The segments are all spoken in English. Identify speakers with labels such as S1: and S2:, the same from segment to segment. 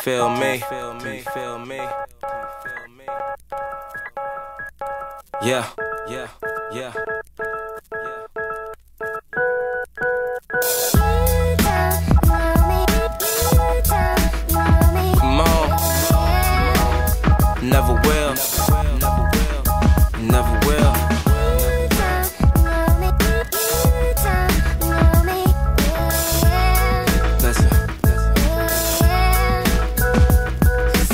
S1: feel me? Yeah, yeah, yeah. Come on. Never will. Never will.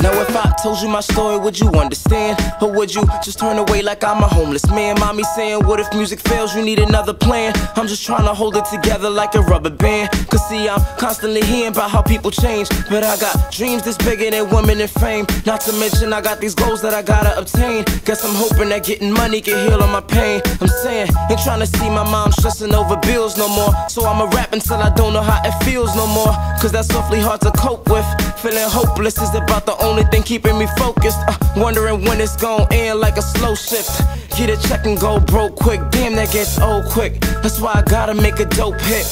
S1: Now if I told you my story, would you understand? Or would you just turn away like I'm a homeless man? Mommy saying, what if music fails, you need another plan? I'm just trying to hold it together like a rubber band. Cause see, I'm constantly hearing about how people change, but I got dreams that's bigger than women and fame. Not to mention I got these goals that I gotta obtain. Guess I'm hoping that getting money can heal all my pain. I'm saying, ain't trying to see my mom stressing over bills no more. So I'ma rap until I don't know how it feels no more. Cause that's awfully hard to cope with. Feeling hopeless is about the only thing keeping me focused. Wondering when it's gon' end like a slow shift. Get a check and go broke quick. Damn, that gets old quick. That's why I gotta make a dope hit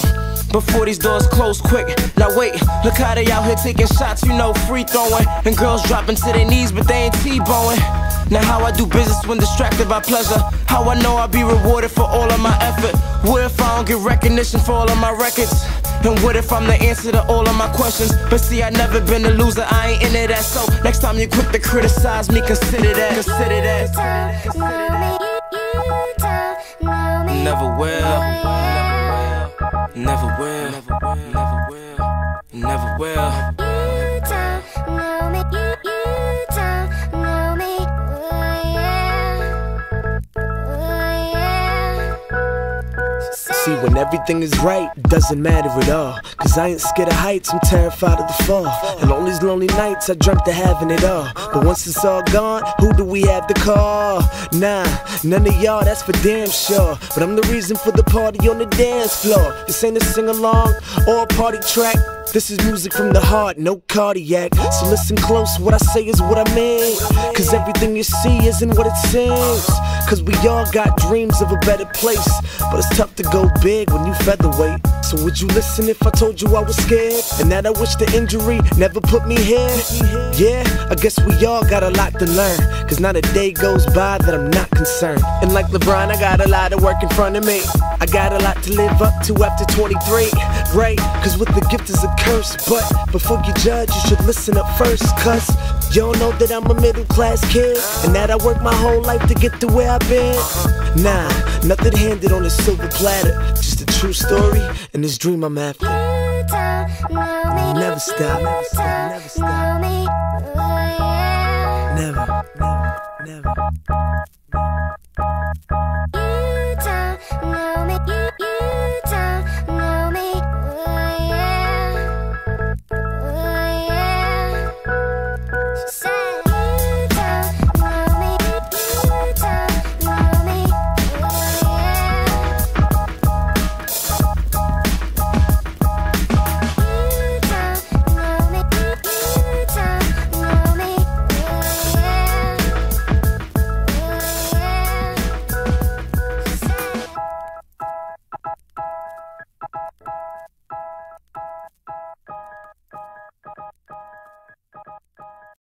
S1: before these doors close quick. Now wait, look how they out here taking shots, you know, free throwing. And girls dropping to their knees, but they ain't T-bowing. Now how I do business when distracted by pleasure. How I know I'll be rewarded for all of my effort. What if I don't get recognition for all of my records? And what if I'm the answer to all of my questions? But see, I never been a loser, I ain't into that. So next time you quick to criticize me, consider that. Consider that. Never will. Never will. Never will. Never will.
S2: See, when everything is right, doesn't matter at all. Cause I ain't scared of heights, I'm terrified of the fall. And all these lonely nights, I dreamt of having it all. But once it's all gone, who do we have to call? Nah, none of y'all, that's for damn sure. But I'm the reason for the party on the dance floor. This ain't a sing-along or a party track. This is music from the heart, no cardiac. So listen close, what I say is what I mean. Cause everything you see isn't what it seems. Cause we all got dreams of a better place, but it's tough to go big when you featherweight. So would you listen if I told you I was scared? And that I wish the injury never put me here? Yeah, I guess we all got a lot to learn. Cause not a day goes by that I'm not concerned. And like LeBron, I got a lot of work in front of me. I got a lot to live up to after 23. Right, cause with the gift is a curse. But before you judge, you should listen up first. Cause you don't know that I'm a middle class kid, and that I worked my whole life to get to where I've been. Nah, nothing handed on a silver platter. Just a true story and this dream I'm after. Never stop, never stop, never stop. Never, never, never.